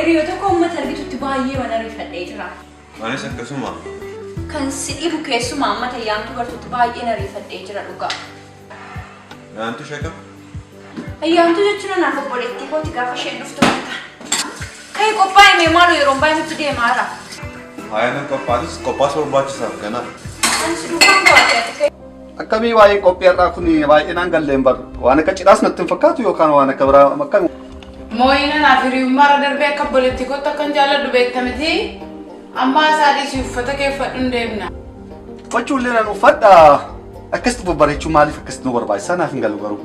Hiriyoota koo uummata argitutti baay'ee waan ariifadhee jira. Anis akkasuma. Kan si dhibu keessumaa uummata ayyaantu gartuutti baay'een ariifadhee jira dhugaa. Ayyaantu sheekam? Ayyaantu jechuun anaaf obboleettii kooti gaafa isheen dhuftu wanta. Ka'ii qophaa'e mee maaloo yeroo baay'ee nutti deemaara. Ayyaanaan qophaas barbaachisaaf ganaa. Ani si duukaan bu'aatee akkamii waa'ee qophii har'aa kun baay'inaan galleen bar waan akka cidhaas natti hin fakkaatu yookaan waan akka biraa akkami. Mooyina naaf hiriyummaarra darbee akka obboleettii kootti akkan jaalladhu beektamiti amma isaadhiis uffata keeffadhu hin deemna. Uffachuullee nan uffadha akkasitti babbareechuu maaliif akkasitti nu barbaachisaa naaf hin galu garuu.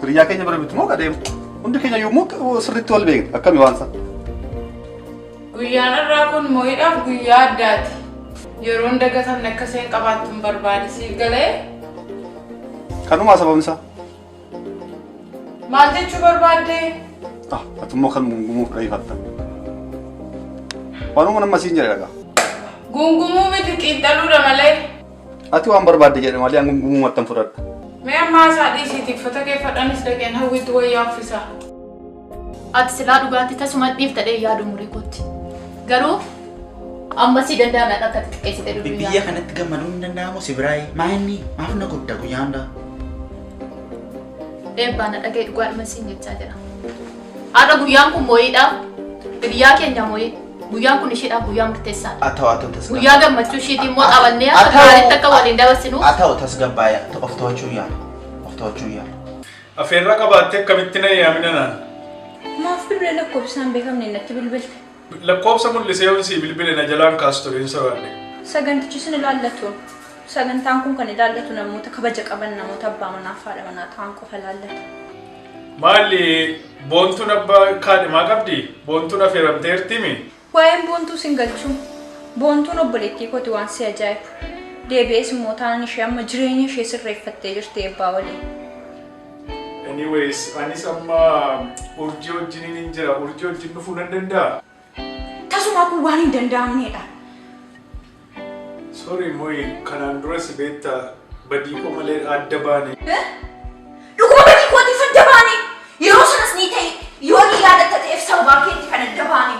Hiriyyaa keenya bira bitu moo qadeemu hundi keenya yommuu sirriitti wal beekna akkami waan sana. Guyyaan irraa kun mooyidhaaf guyyaa addaati. Yeroon dagatamne akka isheen qabaattu hin barbaadisiif galee. Kanumaa sababni isaa. Maal jechuu barbaadde? Ati immoo kan gungumuu fudhateeffatta. Waanuma nama siin jedhe dhagaa. Gungumuu miti xiinxaluudha malee. Ati waan barbaadde jedhe malee an gungumuu mattan fudhadha. Mee ammaa isaa dhiisiitiif uffata keeffadhanis dhaqeen hawwitu wayyaa uffisa. Ati silaa dhugaatii tasuma dhiiftadhee yaadu murii kootti. Garuu amma si danda'ame akka xiqqeessite durii. Biyya kanatti gammaduu hin danda'amu si biraayi. Maanni maaf na guddaa guyyaa hundaa. Eebbaan dhagee dhugaadhuma siin jechaa jira. Haadha guyyaan kun mooyiidhaaf biyyaa keenya mooyii. Guyyaan kun isheedhaaf guyyaa murteessaadha. Haa ta'u tasgabbaa'aa. Guyyaa gammachuu isheetii immoo qabannee akka gaariitti akka waliin dabarsinu. Haa ta'u tasgabbaa'aa. Of to'achuu yaala. Of to'achuu yaala. Afeerra qabaattee akkamitti na yaamina naan? Maaf bilbilee lakkoofsaan beekamne natti bilbilte. Lakkoofsa mul'isee yoonsii bilbile na jalaan kaasu ture hin sobaanne. Sagantichi sin ilaallatu. Sagantaan kun kan ilaallatu namoota kabaja qaban namoota abbaa manaa fi haadha manaa ta'an qofa ilaallata. Maali boontuun abbaa kaadhimaa qabdi? Boontuun affeeramteerti mi? Waa'een boontuu sin galchuu. Boontuun obboleettii kooti waan si ajaa'ibu. Deebi'ees immoo taanaan ishee amma jireenya ishee sirreeffattee jirti eebbaa waliin. Anyways, anis amma urjii wajjiniin hin jira. Urjii wajjin dhufuu nan danda'a? Tasumaa kun waan hin danda'amnedha. Sorry mooyi kanaan dura si beektaa badii koo malee adda baane. Dhuguma badii kootiif adda baane. Yeroo sanas ni ta'e yoo ni yaadatta ta'eef sababaa keetti kan adda baane.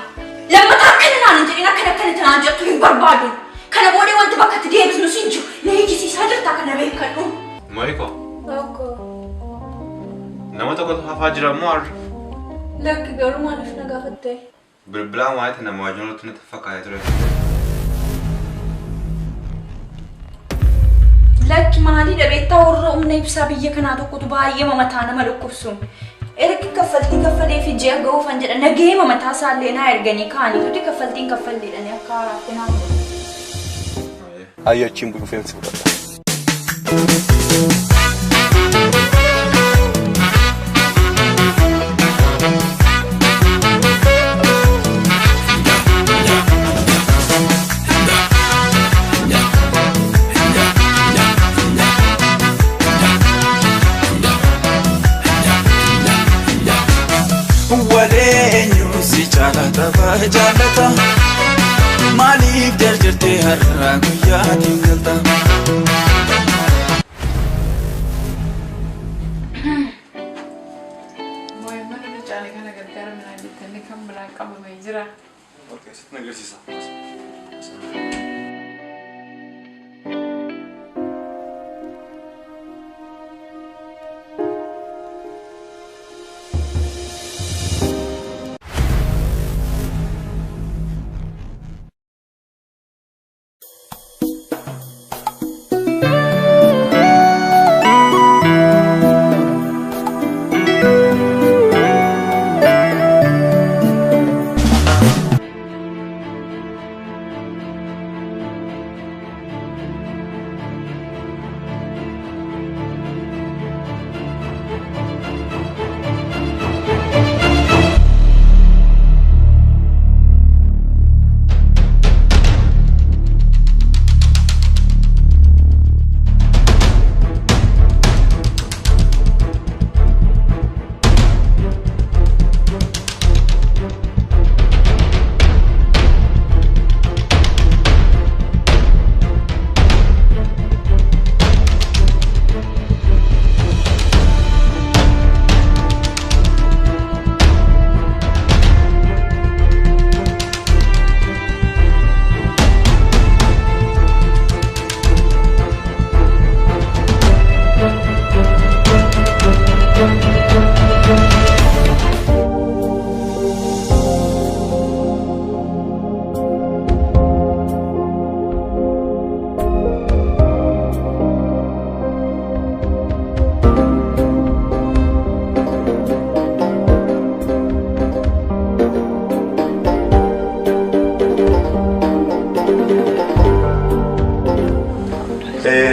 Lammataa akkana naan hin jedhin akkana tanaan jettu hin barbaadu. Kana boodee wanti bakka itti deebisnu siin jiru. Na eeggisiisaa jirta kana beekadhu. Maayiko. Tokko. Nama tokkotu hafaa jira moo arra? Lakki garuu maaliif na gaafatte? Bilbilaan waa'ee nama wajjinuutti natti fakkaatee ture. Lakki maalii dhabeettaa warra humna ibsaa biyya kanaa tokkotu baay'ee mamataa nama dhukkubsu. Ergi kaffaltii kaffalee fi ji'a ga'uufan jedha nagahee mamataa isaallee naa erganii kaanii tuti kaffaltiin kaffalleedhanii akka haaraatti naa godhu. Ayyachiin buufeensi fudhata. jaalata maaliif jarjartee har'a guyyaatiin galta. Mooy mana bichaanii kana gargaaramnaa jettanii kan biraan qabamee jira. Okey, sitti agarsiisa.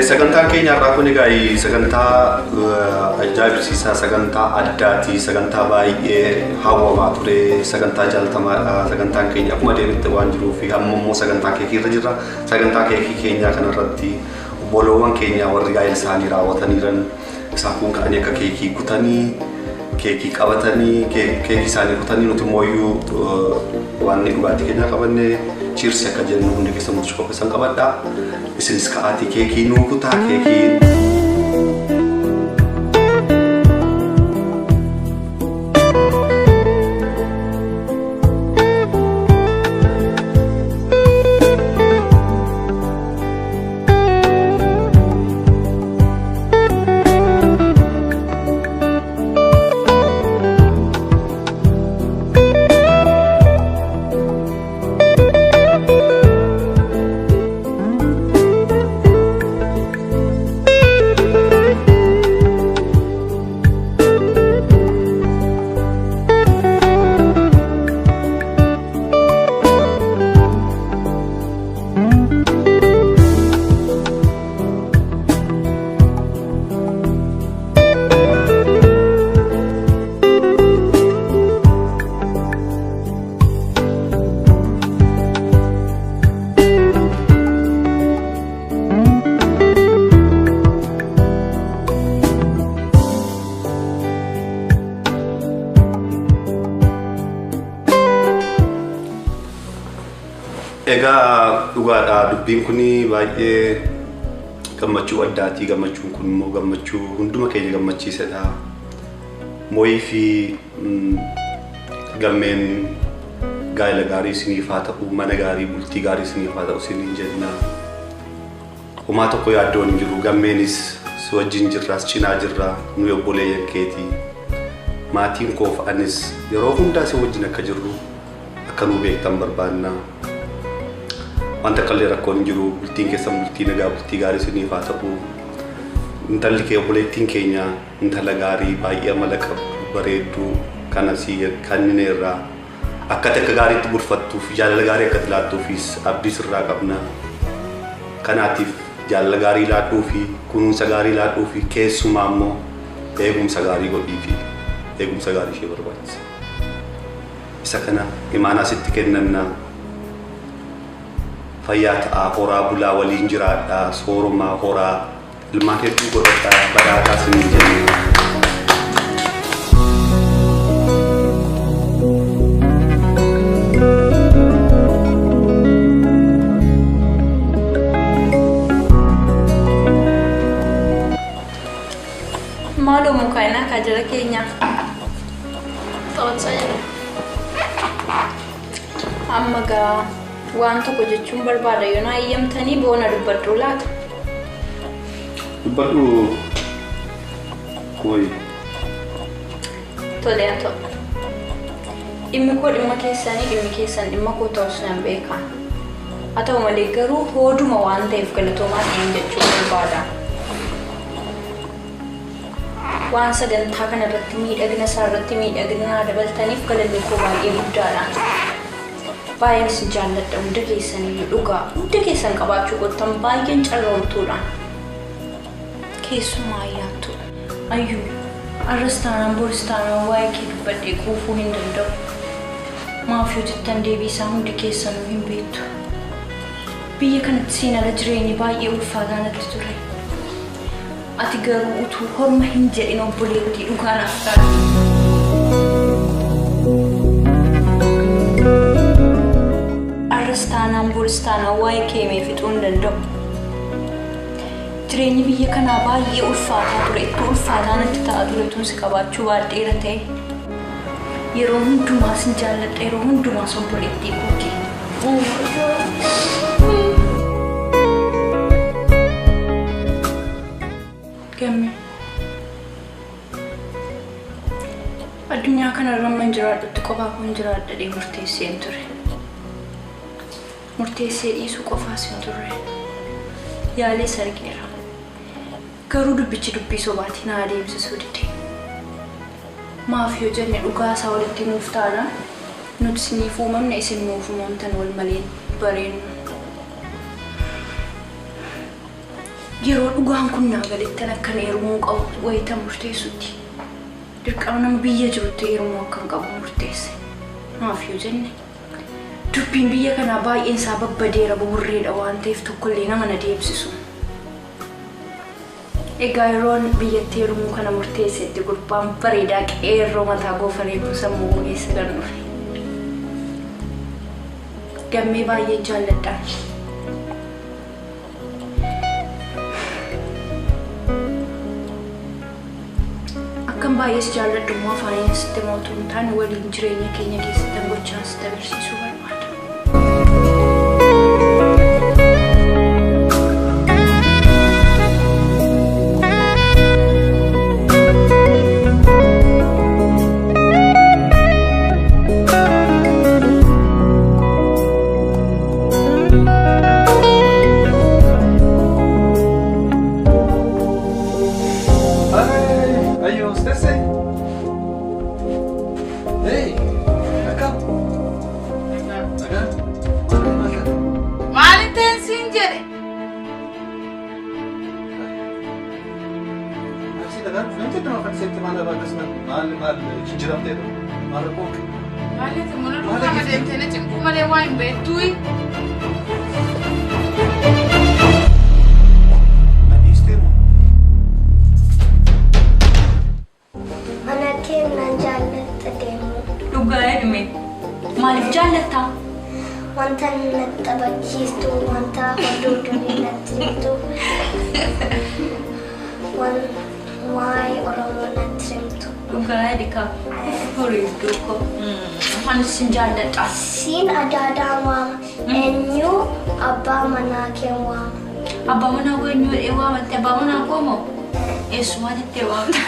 sagantaan keenya irraa kun egaa sagantaa ajaa'ibsiisaa sagantaa addaati sagantaa baay'ee hawwamaa ture sagantaa jaalatamaadha sagantaan keenya akkuma deebitti waan jiruuf amma immoo sagantaa keekii irra jirra sagantaa keekii keenya kana irratti obboloowwan keenya warri gaa'ela isaanii raawwataniiran isaan kun ka'anii akka keekii kutanii keekii qabatanii keekii isaanii kutanii nuti mooyyuu waan dhugaatii keenya qabannee cheers akka jennu hundi keessa nuti qopheessan qabadha isinis ka'aatii keekii nuu kutaa keekii Egaa dhugaadha dubbiin kuni baay'ee gammachuu addaati gammachuun kun immoo gammachuu hunduma keenya gammachiisedha mooyii fi gammeen gaa'ela gaarii isiniif haa ta'u mana gaarii bultii gaarii isiniif haa ta'u isiniin jenna homaa tokko yaaddoon hin jiru gammeenis si wajjin jirraas cinaa jirra nu obboleeyyan keetii maatiin koof anis yeroo hundaa si wajjin akka jirru akka nu beektan barbaanna wanta kallee rakkoon jiru bultiin keessan bultii nagaa bultii gaarii isiniif haa ta'u intalli kee obboleettiin keenya intala gaarii baay'ee amala qabdu bareedduu kanasii kannineerraa akka takka gaariitti bulfattuuf jaalala gaarii akka laattuufis abdii sirraa qabna kanaatiif jaalala gaarii laadhuu fi kunuunsa gaarii laadhuu fi keessumaa immoo eegumsa gaarii godhii fi eegumsa gaarii ishee barbaachisa isa kana imaanaa sitti kennannaa fayyaa ta'aa horaa bulaa waliin jiraadhaa soorumaa horaa ilmaan hedduu godhadhaa badhaadhaa isiniin jenna. Maaloo mukaa'inaa kaajala keenya Taphachaa jira. amma gaa waan tokko jechuun barbaada yoo na eeyyamtanii boona dubbadhu laata. Dubbadhu kooyi. Tole haa ta'u. Dhimmi koo dhimma keessanii dhimmi keessan dhimma koo ta'us nan beeka. Haa ta'u malee garuu hooduma waan ta'eef galatoomaa dhiin jechuun barbaada. Waan sagantaa kana irratti miidhagina isaa irratti miidhagina dabaltaniif galanni koo baay'ee guddaadha. Baay'een isin jaalladha hunda keessanii dhugaa hunda keessan qabaachuu qottan baay'een carroomtuudha. Keessumaa ayyaattu. Ayyuu arras taanaan boris taanaan waa'ee kee dubbadhee quufuu hin danda'u. Maaf yoo jettan deebii isaa hundi keessanuu hin beektu. Biyya kanatti seenaa jireenyi baay'ee ulfaataa natti ture. Ati garuu utuu horma hin jedhin obboleettii dhugaa naaf taate. Arras taanaan boris taanaan waa'ee kee mee fixuu hin danda'u. Jireenyi biyya kanaa baay'ee ulfaataa ture itti ulfaataa natti ta'a ture tun si qabaachuu baadheera ta'e. Yeroo hundumaa sin jaalladha yeroo hundumaa obboleettii kootii. Gamme. Addunyaa kanarra man jiraadhutti qofaa kun jiraadhadhee murteesseen ture. Murteessee dhiisuu qofaas hin turre. Yaalee sargeera. Garuu dubbichi dubbii sobaatii na adeemsisuu dide. Maaf yoo jenne dhugaa isaa walitti nuuf taana nuti isiniif uumamne isin nuuf uumamtan wal malee bareennu. yeroo dhugaan kun naa galitti akka heerumuu qabu wayita murteessutti dirqama nama biyya jirutti heerumuu akka qabu murteesse naaf yoo jenne dubbiin biyya kanaa baay'een isaa babbadeera buburreedha waan ta'eef tokkollee nama na deebsisu. Egaa yeroon biyyatti heerumuu kana murteessetti gurbaan bareedaa qeerroo mataa goofaree kun sammuu ogeessa kan dhufe. Gammee baay'ee jaalladhaan. Akkam baay'ees jaalladhummaa afaaniin sitti mootummaa taane waliin jireenya keenya keessatti gochaan sitti agarsiisuu barbaada. Maaliif jaallattaa? Wanta natti taphachiistu, wanta hodhuudhuun natti himtu, waa'ee Oromoo natti himtu. Dhugaa dhiqaa furiidduu koo. Waan isin jaalladhaa? Siin adaadaa waama. Eenyu abbaa manaa kee waama. Abbaa manaa koo eenyu waamatti? Abbaa manaa koo moo? Eessumaan itti waamta?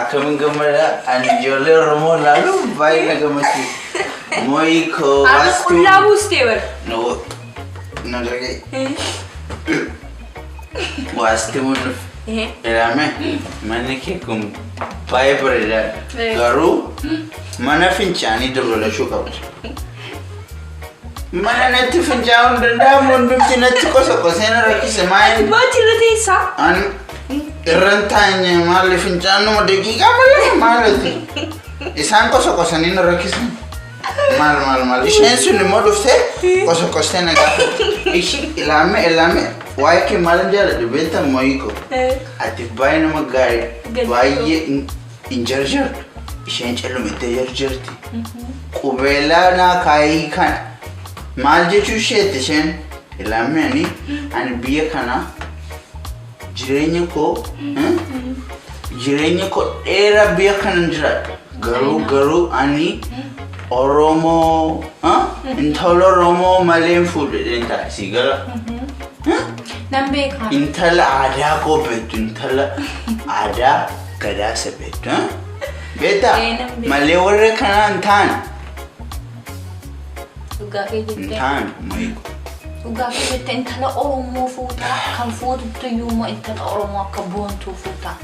Kami gamada anjole Oromoo lalu baik na gamasi moiko wastu kulla bustewer no lagi wastu mun erame manne ke kum baik berada garu mana fincani dulu shuka mana nanti fincaun denda mun bimti nanti kosa rakis main baca retesa Rentanya malah fincanu mau degi kapan malah isan kosa ini rakis mal isen suni mau dufte kosa naga ilame wai ke malam jala di benta moiko ati bayi nama gari bayi injarjar isen celu mete jarjarti kubela na kai kan mal je chushet isen ilame ani biya kana jirenya ko era biya kanan jira garu ani Oromo intolo Oromo Malay food enta sigala nambe ka intala ada ko betu intala ada kada se betu beta Malay warre kanan tan uga ke jitte tan mai uga ke jitte intala Oromo futa kan futu tuyuma intala Oromo ka bontu futa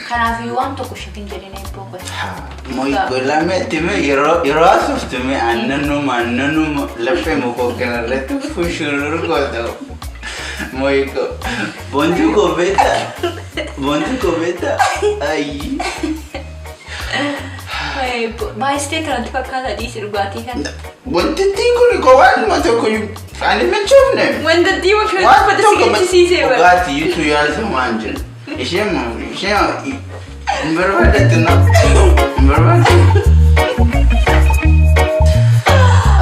kana fi wanto ko shakin jere ne pogo moi golame time yero asuftume annanu lefe mo ko kana letu fushurur ko to moi ko bontu ko beta ai vai ste kana fakata di sirugati kan bontu tingo ni ko wan ma to ko ani men chofne wanda di wa ka pada sigiti si se wa gati yutu yal samanjin Ishema berapa tu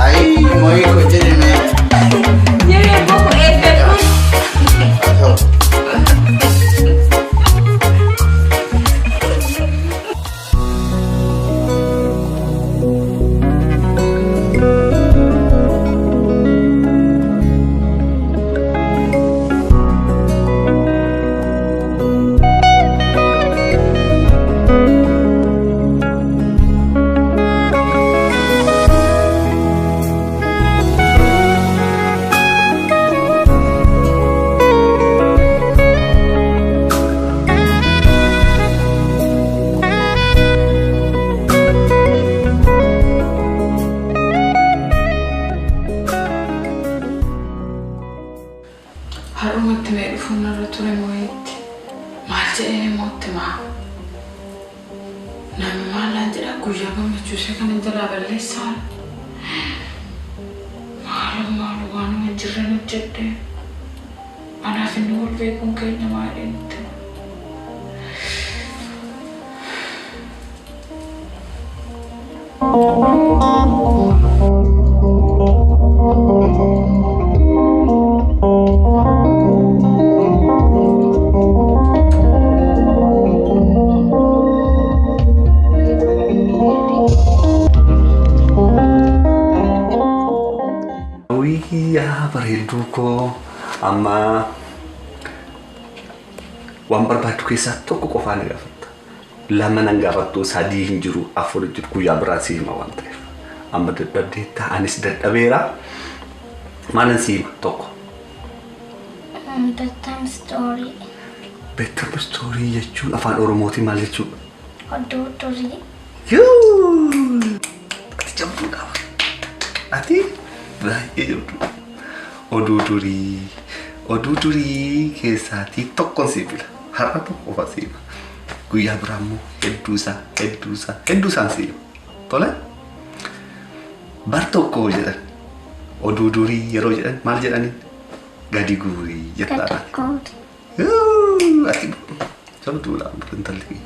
Ai mau ikut jadi ni. Jadi aku har'umatti mee dhufuun irra ture moo'itti maal jedhee mootti maa namni maalaan jedha guyyaa gammachuusee kan jalaa balleessaan maalu waanuma hin jirre hojjedhe anaaf inni wal beekuun keenya maaliitti Ya bareedduu koo amma waan barbaaddu keessaa tokko qofaa na gaafatta. Lama nan gaafattu sadii hin jiru afur jiru guyyaa biraa si hima waan ta'eef. Amma dadhabdee ta'anis dadhabeera. Maalan si hima tokko? Bedtime story. Bedtime story jechuun afaan Oromootiin maal jechuudha? Oduu durii. Ati jabduudha. Ati baay'ee jabduudha. Oduu durii keessaatii tokkoon si fila. Har'a tokko qofa si hima. Guyyaa biraa immoo hedduusaan si hima. Tole? Bar tokko jedhan. Oduu durii yeroo jedhan maal jedhaniin? Gadi guurii jettaadha. Ati jabduudha intalli.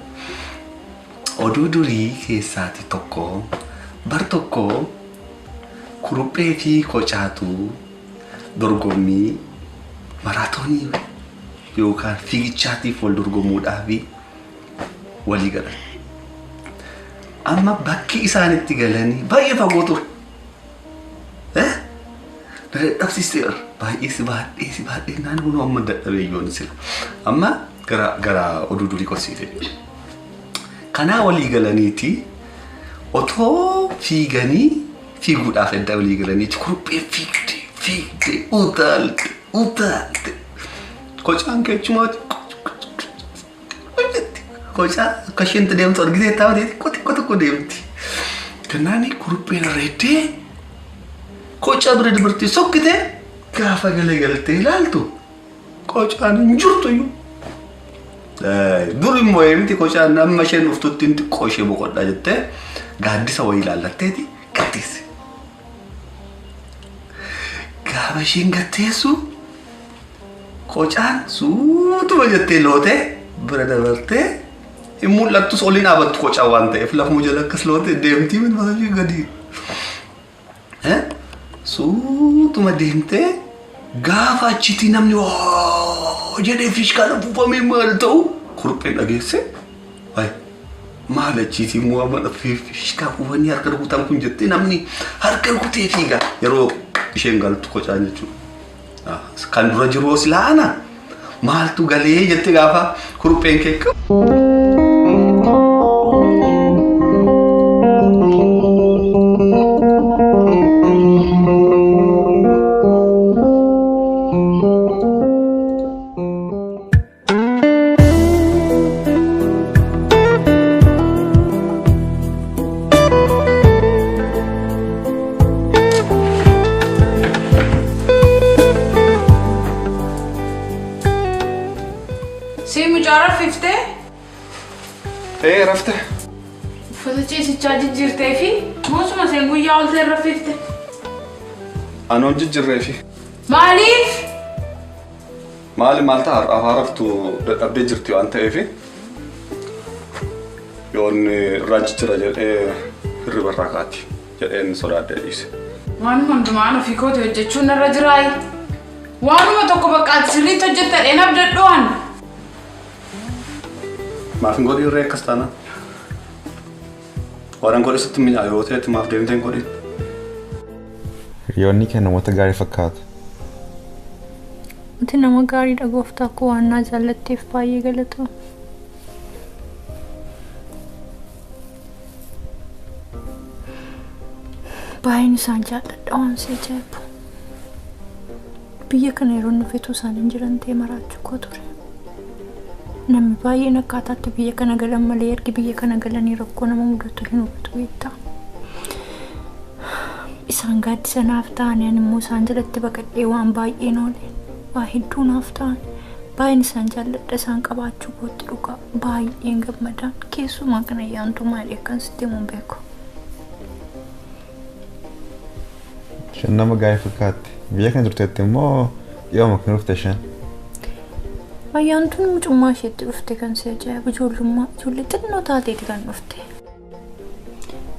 Oduu durii keessaatii tokko bar tokko kuruphee fi kocaatu dorgommii maraatoonii yookaan fiigichaatiif wal dorgomuudhaaf walii galan. Amma bakki isaanitti galanii baay'ee fagoo ture. Dadhabsiiseera. Baay'ee si baadhee naannoo amma dadhabee yoon sila. Amma gara oduu durii qorsiite. Kanaa walii galaniiti otoo fiiguudhaaf edda walii galaniiti kuruphee fiigde utaalte kocaan keechumaati kocaa akka isheen deemtu argitee taa'uudheeti tokko deemti. Kannaani kurupheen reeddee kocaa bira dabartee sokkitee gaafa galagaltee ilaaltu kocaan hin jirtu iyyuu. Dur immoo miti kocaan amma isheen dhuftutti xiqqoo ishee boqodhaa jettee gaaddisa wayii ilaallatteeti gatteesse. Gaafa isheen gatteessu kocaan suutuma jettee lootee bira dabartee hin mul'attus oliin dhaabattu kocaa waan ta'eef lafuma jala akkas lootee deemtii min mata ishee gadi. Suutuma deemtee gaafa achitti namni jedhee fiishkaan afuufamee maal ta'u kurupheen dhageesse. Maal achiiti immoo amma fiishkaa afuufanii harka rukutan kun jettee namni harka rukutee fiigaa yeroo isheen galtu kocaan jechuudha. Kan dura jiru os laana maaltu galee jettee gaafa kurupheen keekka. Rafte. Uffata ciisichaa jijjiirtee fi moosuma seen guyyaa oltee raffifte. Anoon jijjiirree fi. Maaliif? Maal ta'a afaan raftu dadhabdee jirti waan ta'eef yoon irraa jijjiira jedhee hirriba irraa kaati jedheen sodaadhee dhiise. Waanuma hundumaan ofii kooti hojjechuun narra jiraayi. Waanuma tokko bakka sirriitti hojjettadheen abdadhu'an. Maaf hin godhi irree akkas taana. Waan godhi sitti miidhaa yoo ta'etti maaf deemtee hin godhin. Hiriyoonni kee namoota gaarii fakkaatu. Ati nama gaariidha gooftaa koo waan naa jaallatteef baay'ee galatoomi. Baay'een isaan jaalladha waan si ajaa'ibu. Biyya kana yeroo nufeetu isaan hin jiran ta'e maraachuu koo ture. Namni baay'een akkaataatti biyya kana galan malee ergi biyya kana galanii rakkoo nama mudatu hin hubatu beektaa. Isaan gaaddisa naaf ta'anii ani immoo isaan jalatti baqadhee waan baay'een oole. waa hedduu naaf ta'an baay'een isaan jaalladha isaan qabaachuu kootti dhugaa baay'een gammadaan keessumaa kana ayyaantu maali akkan sitti mun beeku. Nama gaarii fakkaatti. Biyya kana turteetti immoo yooma kan dhufte shan? Ayyaantuun mucummaa isheetti dhufte kan si ajaa'ibu ijoollee xinnoo taateeti kan dhufte.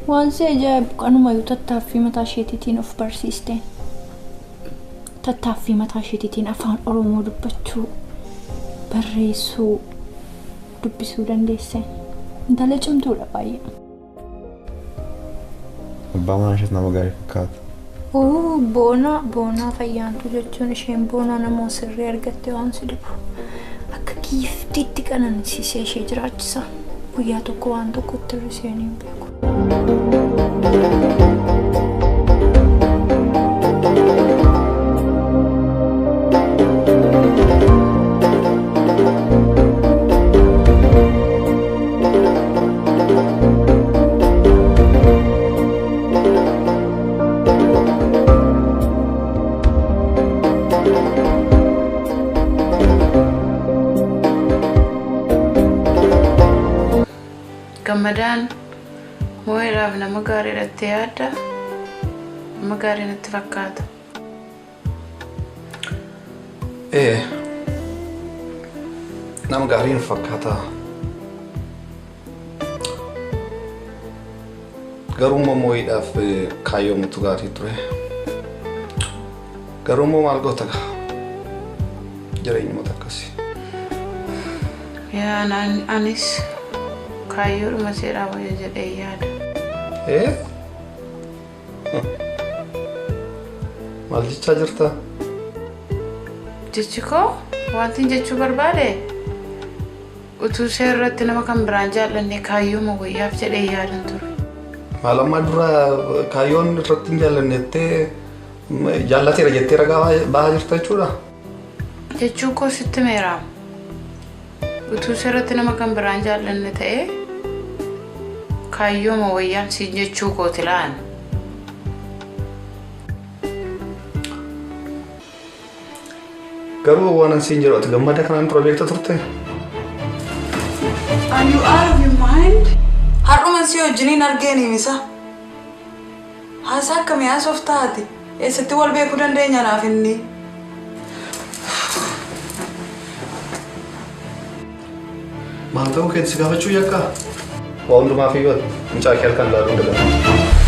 Waan si ajaa'ibu qanumayyuu tattaaffii mataa isheetiitiin of barsiiste. Tattaaffii mataa isheetiitiin afaan Oromoo dubbachuu, barreessuu, dubbisuu dandeesse. Intala cimtuudha baay'ee. Abbaa manaa ishees nama gaarii fakkaata. Boonaa fayyaantu jechuun isheen boonaa nama sirrii argatte waan si dhibu. Akka giiftiitti qanansiisee ishee jiraachisa. Guyyaa tokko waan tokkotti hir'isee hin beeku. Gammadaan moo'eedhaaf nama gaarii irratti yaadda nama gaarii natti fakkaata. Nama gaarii nu fakkaata. Garuu moo'eedhaaf kaayyoomutu gaarii ture. Garuu maal goota jireenyummaa akkasii. Yaa anis kaayyoodhuma seeraa wayya jedhee yaada. Maal jechaa jirta? Jechi koo wanti jechuu barbaade utuu ishee irratti nama kan biraan jaallanne kaayyooma wayyaaf jedhee yaadan ture. Maal ammaa dura kaayyoon irratti hin jaallannettee jaallateera jettee ragaa bahaa jirta jechuudha? Jechuu koo sitti meeraam. Utuu ishee irratti nama kan biraan jaallanne ta'ee kaayyooma wayyaan siin jechuu kooti laan. Garuu waan siin jedhu ati gammada kanaan dura beekta turte? Are you out of your mind? Har'uma si wajjiniin argeen himisa. Haasaa akkamii haasoof taati? Eessatti wal beekuu dandeenya naaf inni? Maal ta'uu keetti si gaafachuu yakka? Waa hundumaa fi mucaa kee halkan laaluu dabalata.